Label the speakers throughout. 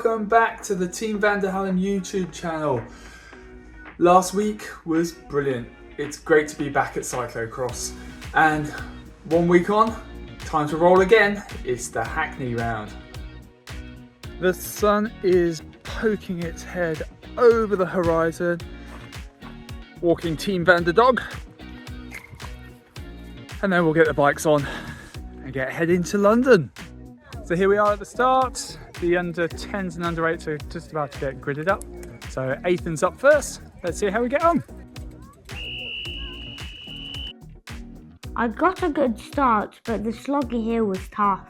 Speaker 1: welcome back to the Team Van der Hallam YouTube channel. Last week was brilliant. It's great to be back at cyclocross, and 1 week on, time to roll again. It's the Hackney round. The sun is poking its head over the horizon, walking Team Van der Dog, and then we'll get the bikes on and head into London. So here we are at the start. The under 10s and under 8s are just about to get gridded up. So Ethan's up first. Let's see how we get on.
Speaker 2: I got a good start, but the sloggy hill was tough.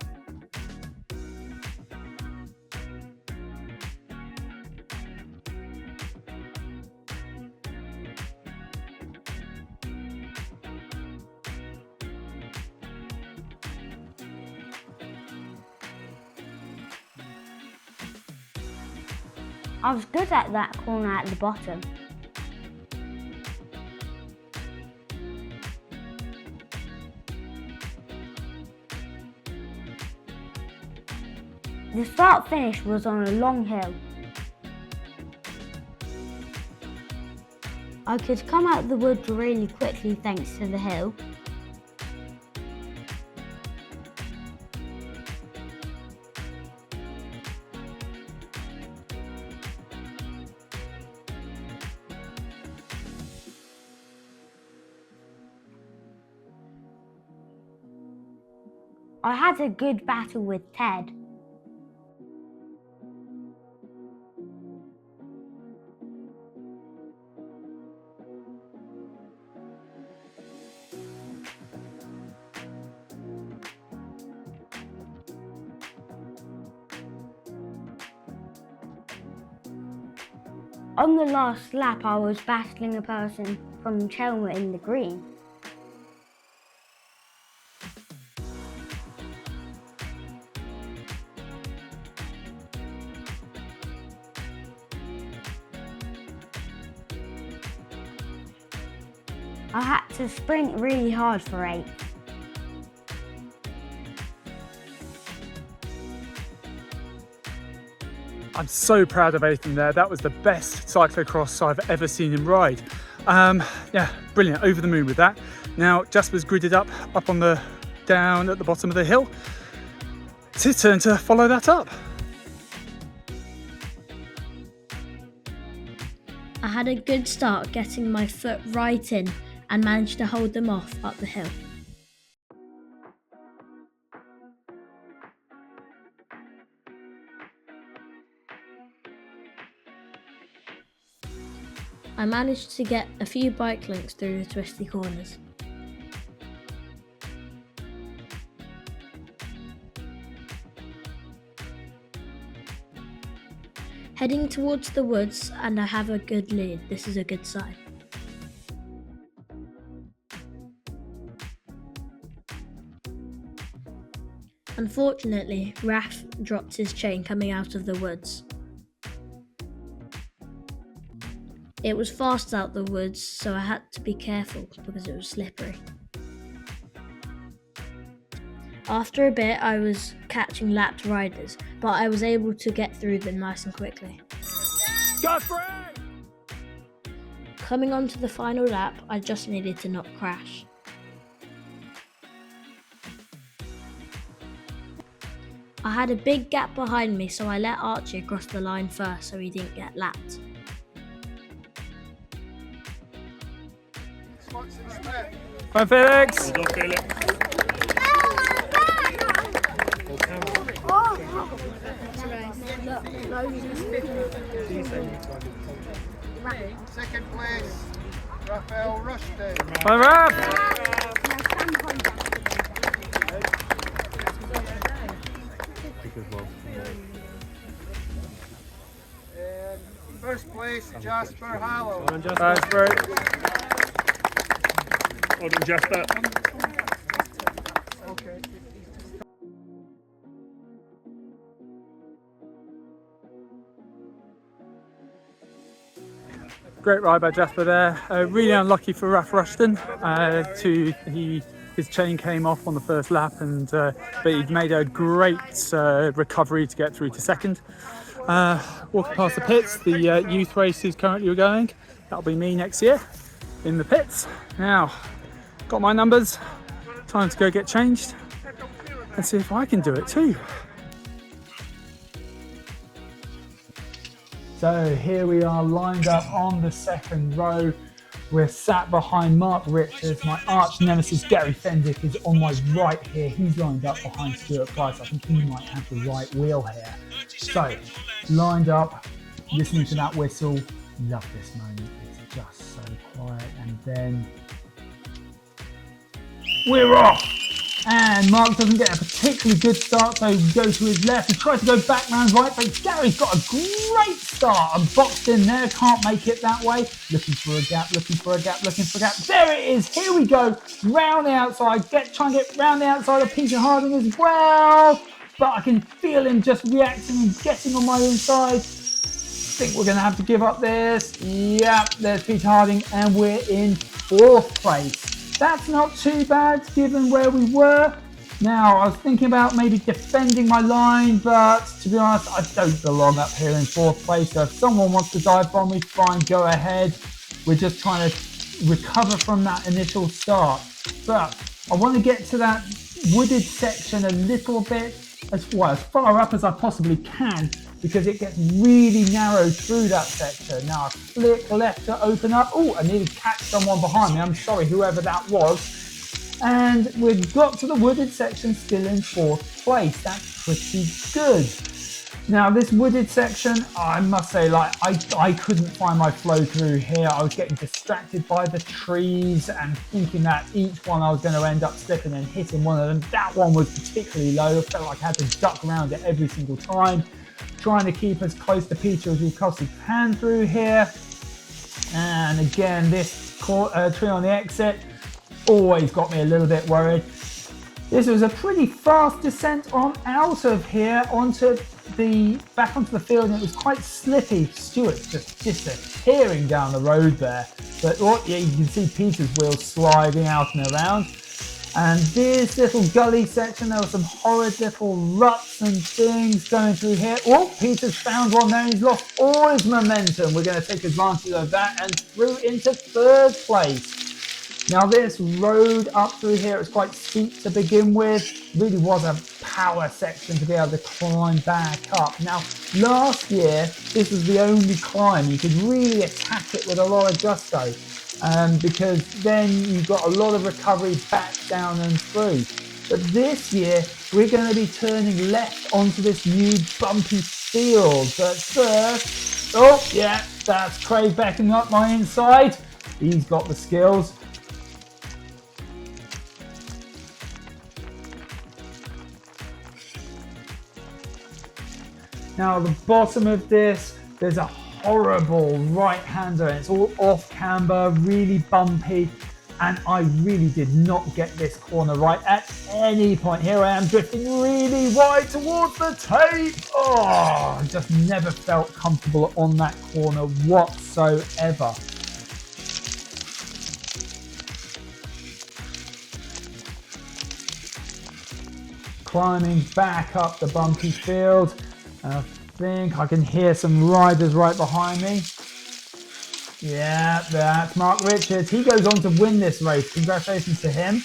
Speaker 2: I was good at that corner at the bottom. The start finish was on a long hill. I could come out the woods really quickly thanks to the hill. I had a good battle with Ted. On the last lap, I was battling a person from Chelmer in the green. I had to sprint really hard for 8.
Speaker 1: I'm so proud of Ethan there. That was the best cyclocross I've ever seen him ride. Yeah, brilliant, over the moon with that. Now Jasper's gridded up on the down at the bottom of the hill. It's his turn to follow that up.
Speaker 3: I had a good start getting my foot right in and managed to hold them off up the hill. I managed to get a few bike links through the twisty corners. Heading towards the woods, and I have a good lead. This is a good sign. Unfortunately, Raf dropped his chain coming out of the woods. It was fast out the woods, so I had to be careful because it was slippery. After a bit, I was catching lapped riders, but I was able to get through them nice and quickly.
Speaker 1: Go for it!
Speaker 3: Coming onto the final lap, I just needed to not crash. I had a big gap behind me, so I let Archie across the line first so he didn't get lapped.
Speaker 1: Come on, Felix!
Speaker 4: Well done, Felix.
Speaker 5: Second place, Raphael Rushton.
Speaker 1: Come on, Raf!
Speaker 5: And first place, Jasper Hallam.
Speaker 4: Well done, Jasper.
Speaker 1: That's great.
Speaker 4: Well done, Jasper.
Speaker 5: Okay.
Speaker 1: Great ride by Jasper there. Really unlucky for Raf Rushton. His chain came off on the first lap, but he made a great recovery to get through to second. Walking past the pits, the youth race is currently going. That'll be me next year in the pits. Now, got my numbers, time to go get changed and see if I can do it too. So here we are lined up on the second row. We're sat behind Mark Richards. My arch nemesis Gary Fendick is on my right here. He's lined up behind Stuart Price. I think he might have the right wheel here. So, lined up, listening to that whistle. Love this moment. It's just so quiet. And then we're off. And Mark doesn't get a particularly good start, so he goes to his left. He tries to go back round right, but Gary's got a great start and boxed in there. Can't make it that way. Looking for a gap, looking for a gap, looking for a gap. There it is. Here we go. Round the outside. Try and get round the outside of Peter Harding as well. But I can feel him just reacting and getting on my inside. I think we're going to have to give up this. Yeah, there's Peter Harding, and we're in 4th place. That's not too bad given where we were. Now, I was thinking about maybe defending my line, but to be honest, I don't belong up here in 4th place. So if someone wants to dive bomb me, fine, go ahead. We're just trying to recover from that initial start. But I want to get to that wooded section a little bit as far up as I possibly can, because it gets really narrow through that section. Now I flick left to open up. Oh, I nearly catch someone behind me. I'm sorry, whoever that was. And we've got to the wooded section still in 4th place. That's pretty good. Now this wooded section, I must say, I couldn't find my flow through here. I was getting distracted by the trees and thinking that each one I was going to end up slipping and hitting one of them. That one was particularly low. I felt like I had to duck around it every single time. Trying to keep as close to Peter as we possibly can through here. And again, this tree on the exit always got me a little bit worried. This was a pretty fast descent on out of here back onto the field, and it was quite slippy. Stuart's just disappearing down the road there. But yeah, you can see Peter's wheels sliding out and around. And this little gully section, there were some horrid little ruts and things going through here. Oh, Peter's found one there. He's lost all his momentum. We're going to take advantage of that and through into 3rd place. Now this road up through here is quite steep to begin with. Really was a power section to be able to climb back up. Now last year, this was the only climb. You could really attack it with a lot of gusto. Because then you got a lot of recovery back down and through. But this year, we're going to be turning left onto this new bumpy field. But first, oh yeah, that's Craig backing up my inside. He's got the skills. Now the bottom of this, there's a horrible right-hander, and it's all off camber, really bumpy, and I really did not get this corner right at any point. Here I am drifting really wide towards the tape. Oh, I just never felt comfortable on that corner whatsoever. Climbing back up the bumpy field. I think I can hear some riders right behind me. Yeah, that's Mark Richards. He goes on to win this race. Congratulations to him.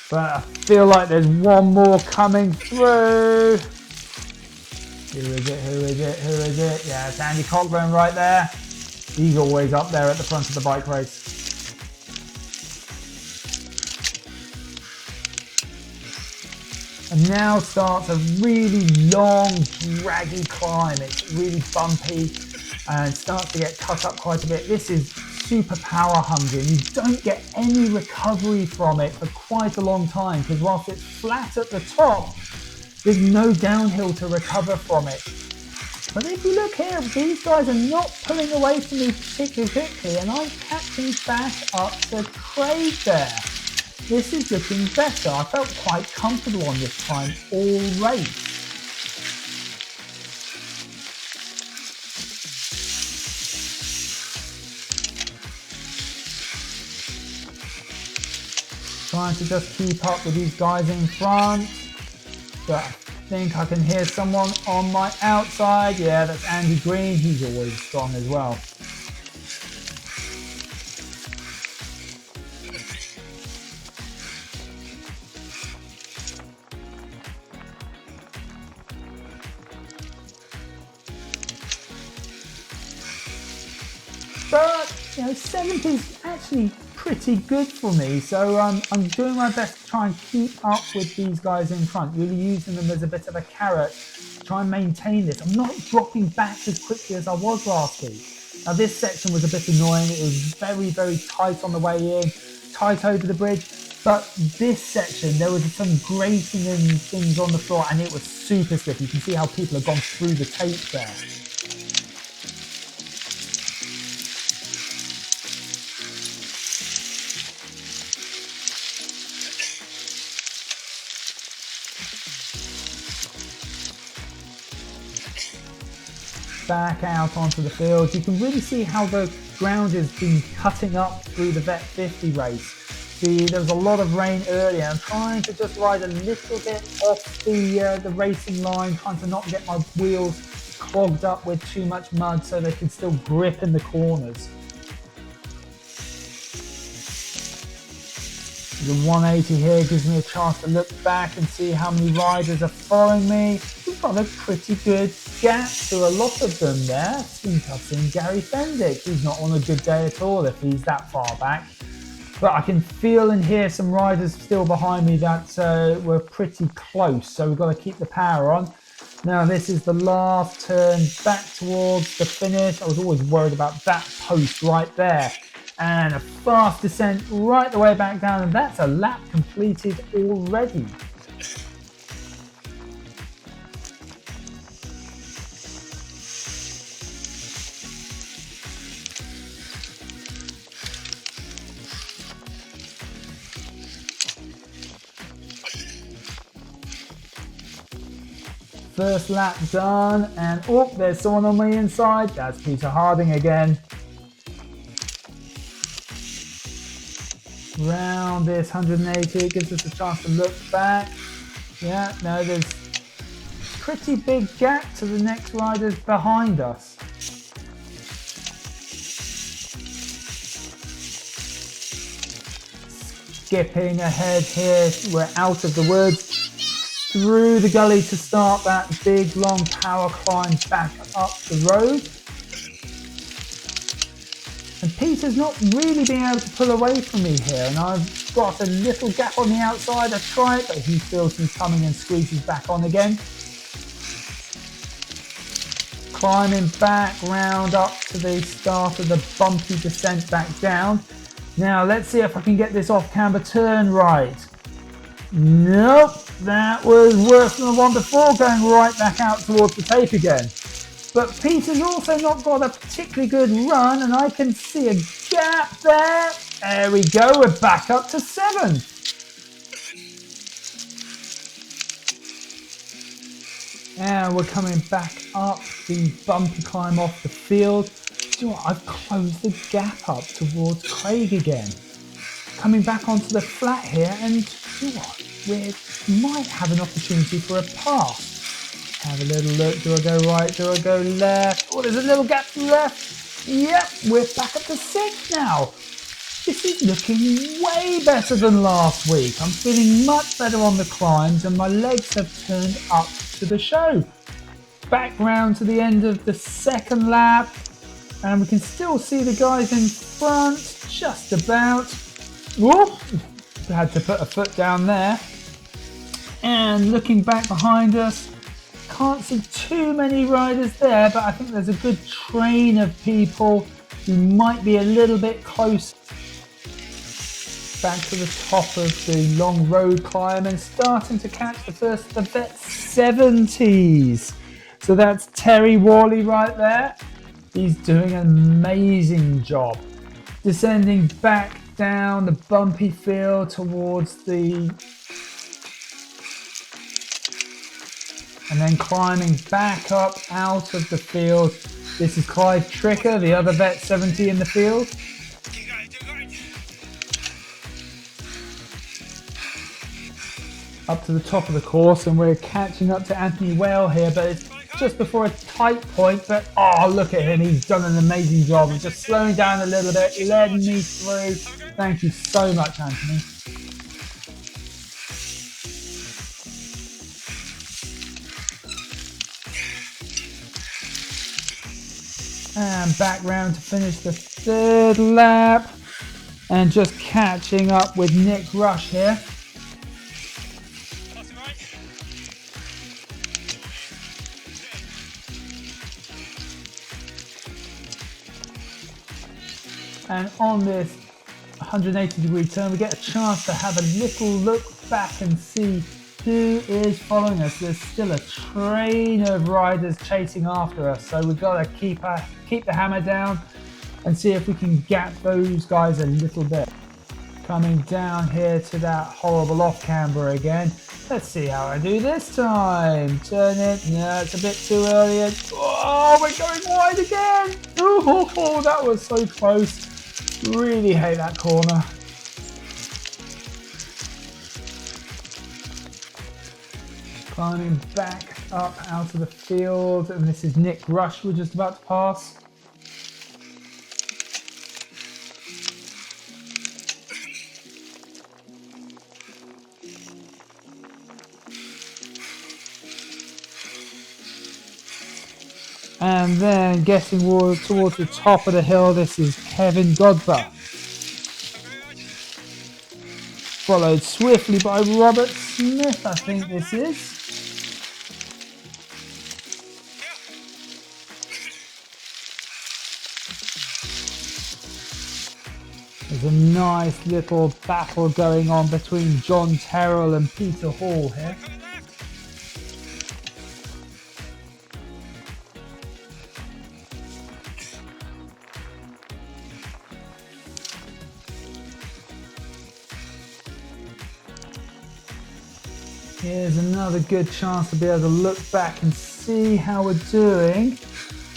Speaker 1: But I feel like there's one more coming through. Who is it? Who is it? Who is it? Yeah, it's Andy Cockburn right there. He's always up there at the front of the bike race. And now starts a really long, draggy climb. It's really bumpy and starts to get cut up quite a bit. This is super power hungry, and you don't get any recovery from it for quite a long time, because whilst it's flat at the top, there's no downhill to recover from it. But if you look here, these guys are not pulling away from me particularly quickly, and I'm catching back up to Craig there. This is looking better. I felt quite comfortable on this time all race. Trying to just keep up with these guys in front. But I think I can hear someone on my outside. Yeah, that's Andy Green. He's always strong as well. But, 7th is actually pretty good for me, so I'm doing my best to try and keep up with these guys in front, really using them as a bit of a carrot to try and maintain this. I'm not dropping back as quickly as I was last week. Now this section was a bit annoying. It was very, very tight on the way in, tight over the bridge, but this section there was some grating and things on the floor and it was super stiff. You can see how people have gone through the tape there. Back out onto the field. You can really see how the ground has been cutting up through the Vet 50 race. See, there was a lot of rain earlier. I'm trying to just ride a little bit off the racing line, trying to not get my wheels clogged up with too much mud so they can still grip in the corners. The 180 here gives me a chance to look back and see how many riders are following me. We've got a pretty good gap to a lot of them there. I think I've seen Gary Fendick. He's not on a good day at all if he's that far back. But I can feel and hear some riders still behind me that were pretty close. So we've got to keep the power on. Now this is the last turn back towards the finish. I was always worried about that post right there. And a fast descent right the way back down, and that's a lap completed already. First lap done, and oh, there's someone on my inside. That's Peter Harding again. Round this 180, it gives us a chance to look back. Yeah, no, there's a pretty big gap to the next riders behind us. Skipping ahead here, we're out of the woods, through the gully to start that big long power climb back up the road. And Peter's not really being able to pull away from me here, and I've got a little gap on the outside. I try it, but he feels me coming and squeezes back on again. Climbing back round up to the start of the bumpy descent back down. Now let's see if I can get this off-camber turn right. Nope, that was worse than the one before, going right back out towards the tape again. But Peter's also not got a particularly good run, and I can see a gap there. There we go, we're back up to 7th. And we're coming back up the bumpy climb off the field. Do you know what? I've closed the gap up towards Craig again. Coming back onto the flat here, and do you know what? We might have an opportunity for a pass. Have a little look. Do I go right? Do I go left? Oh, there's a little gap left. Yep, we're back up to 6th now. This is looking way better than last week. I'm feeling much better on the climbs and my legs have turned up to the show. Back round to the end of the second lap, and we can still see the guys in front just about. Whoop! Had to put a foot down there. And looking back behind us, can't see too many riders there, but I think there's a good train of people who might be a little bit close. Back to the top of the long road climb and starting to catch the first of the Vet 70s. So that's Terry Worley right there. He's doing an amazing job. Descending back down the bumpy field towards the... and then climbing back up out of the field. This is Clive Tricker, the other Vet 70 in the field. up to the top of the course, and we're catching up to Anthony Whale here, but it's just before a tight point. But oh, look at him, he's done an amazing job of just slowing down a little bit, letting me through. Thank you so much, Anthony. And back round to finish the third lap, and just catching up with Nick Rush here. And on this 180-degree turn, we get a chance to have a little look back and see who is following us. There's still a train of riders chasing after us, so we've got to keep the hammer down and see if we can gap those guys a little bit. Coming down here to that horrible off camber again. Let's see how I do this time. Turn it. No, it's a bit too early. Oh, we're going wide again. Oh, that was so close. Really hate that corner. Climbing back up out of the field, and this is Nick Rush we're just about to pass. And then getting towards the top of the hill, this is Kevin Godber. Followed swiftly by Robert Smith, I think this is. There's a nice little battle going on between John Terrell and Peter Hall here. Here's another good chance to be able to look back and see how we're doing.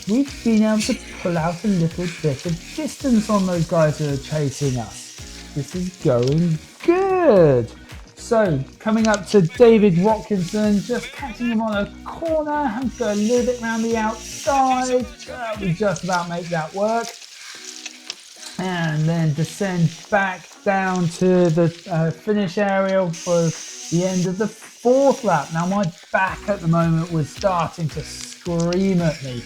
Speaker 1: We've been able to pull out a little bit of distance on those guys who are chasing us. This is going good. So coming up to David Watkinson, just catching him on a corner, have to go a little bit around the outside. We just about make that work. And then descend back down to the finish area for the end of the fourth lap. Now my back at the moment was starting to scream at me,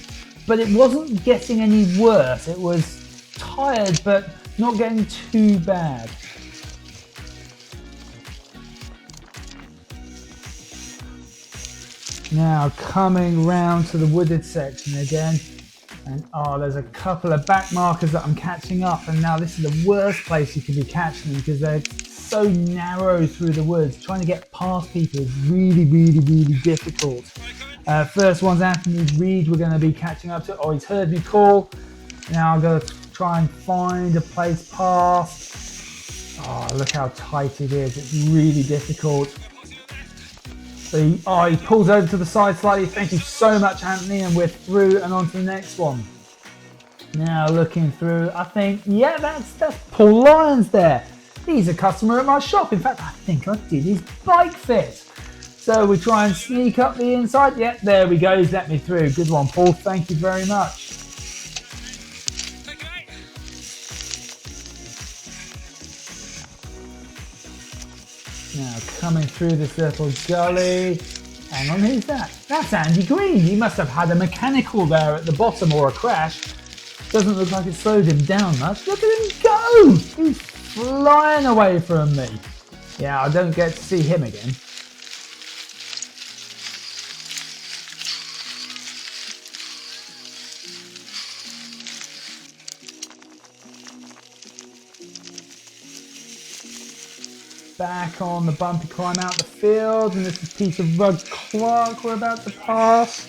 Speaker 1: but it wasn't getting any worse. It was tired, but not getting too bad. Now coming round to the wooded section again, and there's a couple of back markers that I'm catching up, and now this is the worst place you can be catching them because they're so narrow through the woods. Trying to get past people is really, really, really difficult. First one's Anthony Reid we're going to be catching up to. Oh, he's heard me call. Now I've got to try and find a place past. Oh, look how tight it is. It's really difficult. So he pulls over to the side slightly. Thank you so much, Anthony, and we're through and on to the next one. Now looking through, I think, yeah, that's Paul Lyons there. He's a customer at my shop. In fact, I think I did his bike fit. So we try and sneak up the inside. Yep, there we go. He's let me through. Good one, Paul. Thank you very much. Now coming through this little gully. Hang on, who's that? That's Andy Green. He must have had a mechanical there at the bottom or a crash. Doesn't look like it slowed him down much. Look at him go! He's flying away from me. Yeah, I don't get to see him again. Back on the bumpy climb out the field, and this is Peter Rudd Clark we're about to pass.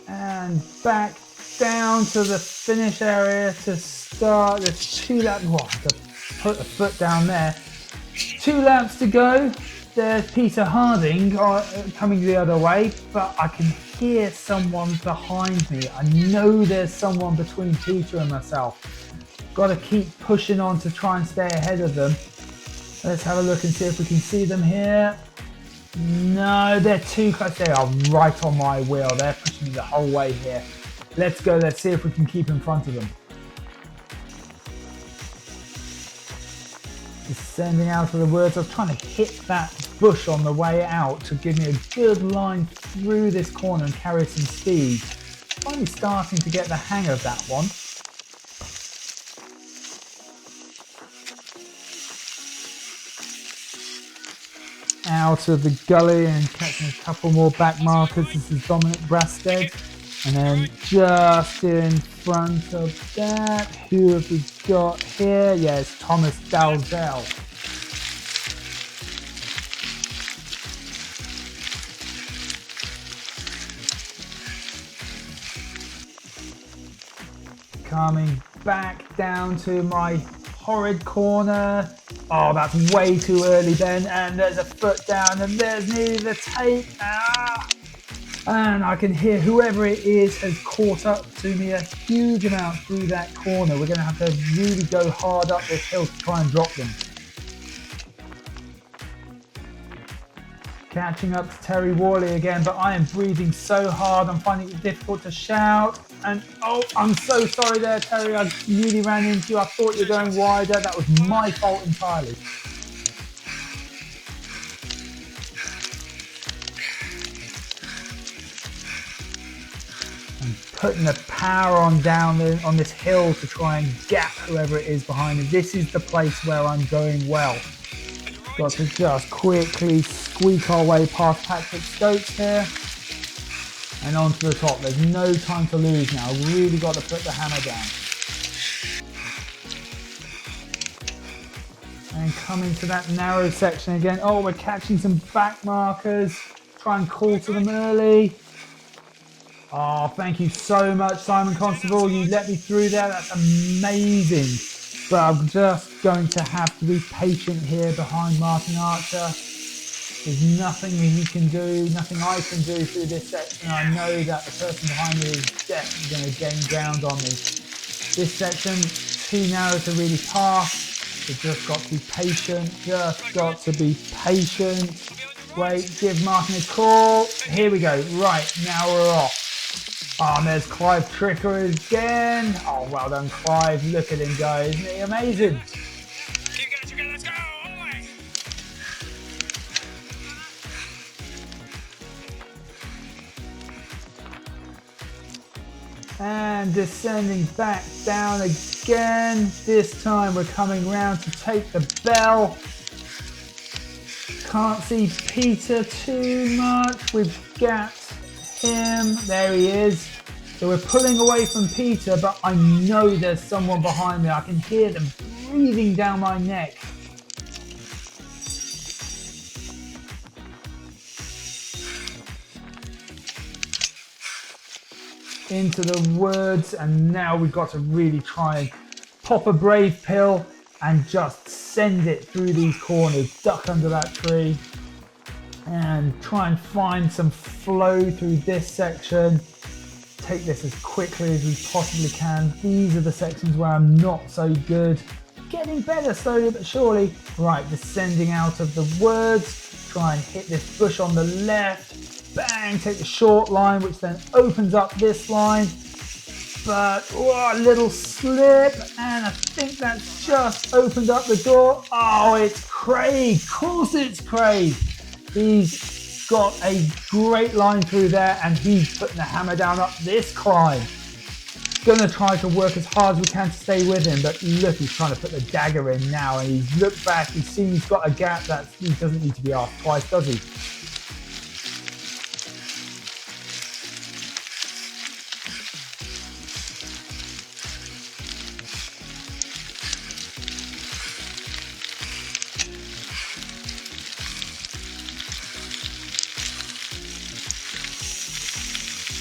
Speaker 1: And back down to the finish area to start this 2 lap. To put a foot down there. 2 laps to go.
Speaker 4: there's Peter Harding coming the other way, but I can hear someone behind me. I know there's someone between Peter and myself. Got to keep pushing on to try and stay ahead of them. Let's have a look and see if we can see them here. No, they're too close. They are right on my wheel. They're pushing me the whole way here. Let's go. Let's see if we can keep in front of them. Descending out of the woods. I was trying to hit that bush on the way out to give me a good line through this corner and carry some speed. Finally starting to get the hang of that one. Out of the gully and catching a couple more back markers. This is Dominic Brasted. And then just in front of that, who have we got here? Yeah, it's Thomas Dalzell. Coming back down to my horrid corner. Oh, that's way too early, Ben. And there's a foot down, and there's nearly the tape. And I can hear whoever it is has caught up to me a huge amount through that corner. We're going to have to really go hard up this hill to try and drop them. Catching up to Terry Worley again, but I am breathing so hard. I'm finding it difficult to shout. And oh, I'm so sorry there, Terry. I really ran into you. I thought you were going wider. That was my fault entirely. Putting the power on down on this hill to try and gap whoever it is behind me. This is the place where I'm going well. Got to just quickly squeak our way past Patrick Stokes here and onto the top. There's no time to lose now. Really got to put the hammer down. And coming to that narrow section again. Oh, we're catching some back markers. Try and call to them early. Oh, thank you so much, Simon Constable. You let me through there. That's amazing. But I'm just going to have to be patient here behind Martin Archer. There's nothing he can do, nothing I can do through this section. I know that the person behind me is definitely going to gain ground on me. This section, too narrow to really pass. We've just got to be patient. Just got to be patient. Wait, give Martin a call. Here we go. Right, now we're off. Oh, and there's Clive Tricker again. Oh, well done, Clive. Look at him go. Isn't he amazing?
Speaker 6: Keep going, together. Let's go. All the way.
Speaker 4: And descending back down again. This time we're coming round to take the bell. Can't see Peter too much. We've gapped him. There he is. So we're pulling away from Peter, but I know there's someone behind me. I can hear them breathing down my neck. Into the woods, and now we've got to really try and pop a brave pill and just send it through these corners, duck under that tree and try and find some flow through this section. Take this as quickly as we possibly can. These are the sections where I'm not so good. Getting better slowly but surely. Right, descending out of the woods. Try and hit this bush on the left. Bang, take the short line, which then opens up this line. But a little slip, and I think that's just opened up the door. Oh, it's Craig. Of course it's Craig. He's got a great line through there, and he's putting the hammer down up this climb. Gonna try to work as hard as we can to stay with him, but look, he's trying to put the dagger in now, and he's looked back, he's seen he's got a gap that he doesn't need to be asked twice, does he?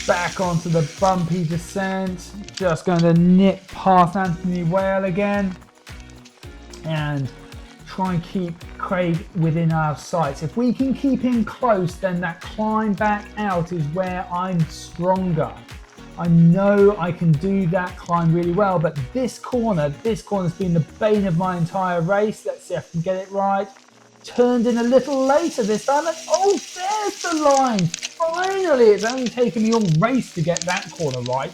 Speaker 4: Back onto the bumpy descent, just going to nip past Anthony Whale again, and try and keep Craig within our sights. If we can keep him close, then that climb back out is where I'm stronger. I know I can do that climb really well, but this corner's been the bane of my entire race. Let's see if I can get it right. Turned in a little later this time, and oh, there's the line. Finally, it's only taken me all race to get that corner right.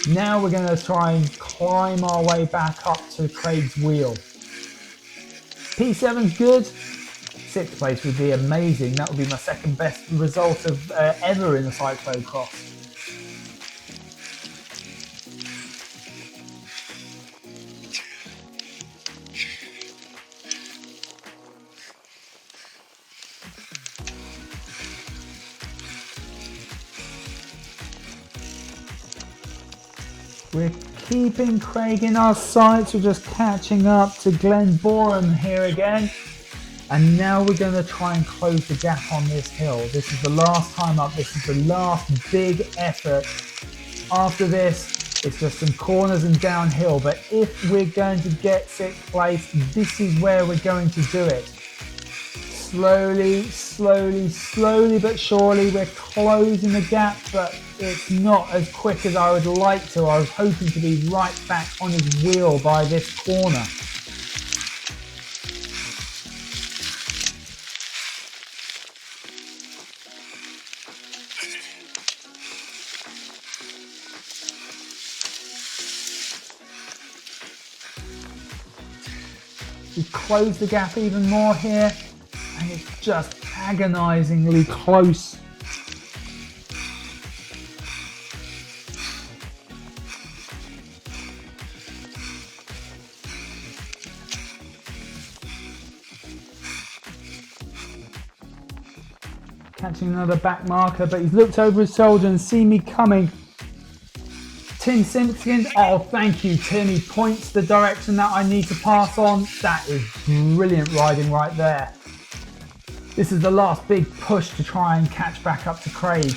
Speaker 4: Now we're going to try and climb our way back up to Craig's wheel. P7's good. 6th place would be amazing. That would be my second best result of ever in the cyclocross. We're keeping Craig in our sights. We're just catching up to Glen Boreham here again. And now we're going to try and close the gap on this hill. This is the last time up. This is the last big effort. After this, it's just some corners and downhill. But if we're going to get 6th place, this is where we're going to do it. Slowly, slowly, slowly but surely, we're closing the gap, but it's not as quick as I would like to. I was hoping to be right back on his wheel by this corner. We close the gap even more here, and it's just agonizingly close. Catching another back marker, but he's looked over his shoulder and seen me coming. Tim Simpkins, oh thank you Tim, he points the direction that I need to pass on. That is brilliant riding right there. This is the last big push to try and catch back up to Craig.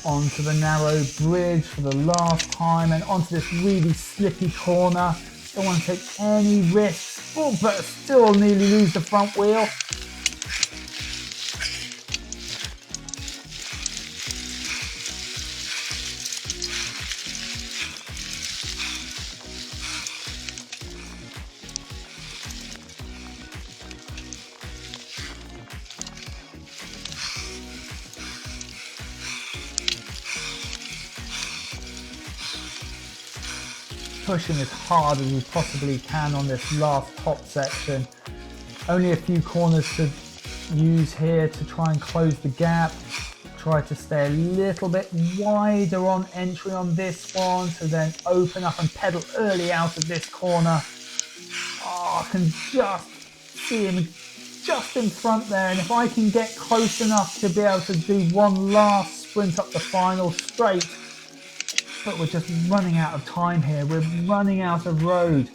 Speaker 4: Onto the narrow bridge for the last time and onto this really slippy corner. Don't want to take any risks, but still nearly lose the front wheel. Pushing as hard as we possibly can on this last top section. Only a few corners to use here to try and close the gap. Try to stay a little bit wider on entry on this one to then open up and pedal early out of this corner. Oh, I can just see him just in front there, and if I can get close enough to be able to do one last sprint up the final straight. But we're just running out of time here. We're running out of road.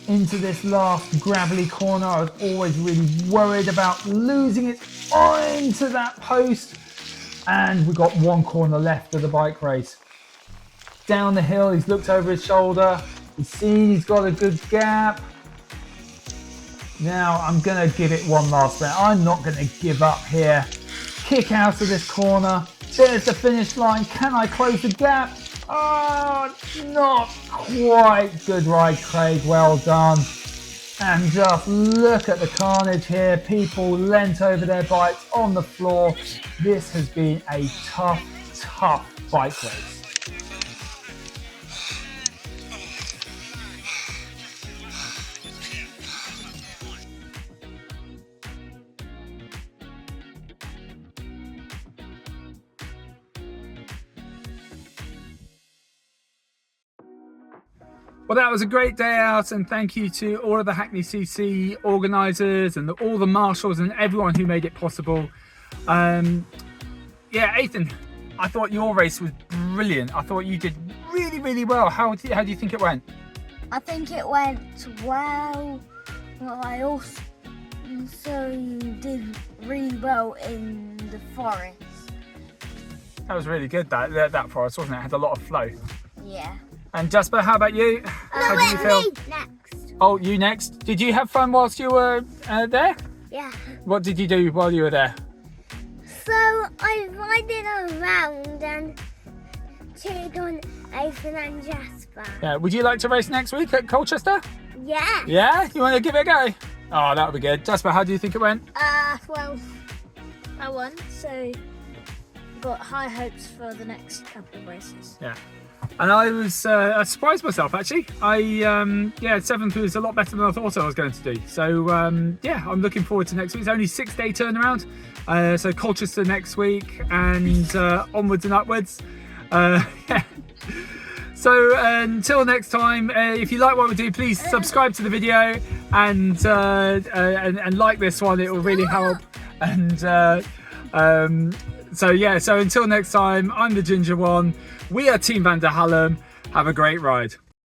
Speaker 4: Into this last gravelly corner. I was always really worried about losing it into that post. And we've got one corner left of the bike race. Down the hill, he's looked over his shoulder. He's seen he's got a good gap. Now I'm going to give it one last sprint. I'm not going to give up here. Kick out of this corner. There's the finish line. Can I close the gap? Oh, not quite. Good ride, Craig. Well done. And just look at the carnage here. People leant over their bikes on the floor. This has been a tough, tough bike race.
Speaker 1: Well, that was a great day out, and thank you to all of the Hackney CC organisers and all the marshals and everyone who made it possible. Yeah, Ethan, I thought your race was brilliant. I thought you did really, really well. How do you think it went?
Speaker 2: I think it went well. Well, I also did really well in the forest.
Speaker 1: That was really good, that forest, wasn't it? It had a lot of flow.
Speaker 2: Yeah.
Speaker 1: And Jasper, how about you? How did you feel?
Speaker 2: Next.
Speaker 1: Oh, you next. Did you have fun whilst you were there?
Speaker 2: Yeah.
Speaker 1: What did you do while you were there?
Speaker 2: So I riding around and cheered on Ethan and Jasper.
Speaker 1: Yeah. Would you like to race next week at Colchester?
Speaker 2: Yeah.
Speaker 1: Yeah? You want to give it a go? Oh, that would be good. Jasper, how do you think it went?
Speaker 3: Well, I won, so got high hopes for the next couple of races.
Speaker 1: Yeah. And I was I surprised myself actually. Yeah, 7th was a lot better than I thought I was going to do. So yeah, I'm looking forward to next week. It's only 6-day turnaround. So Colchester next week and onwards and upwards. Yeah. So until next time, if you like what we do, please subscribe to the video and like this one. It will really help. And so yeah, so until next time, I'm the Ginger One. We are Team Van der Hallam. Have a great ride.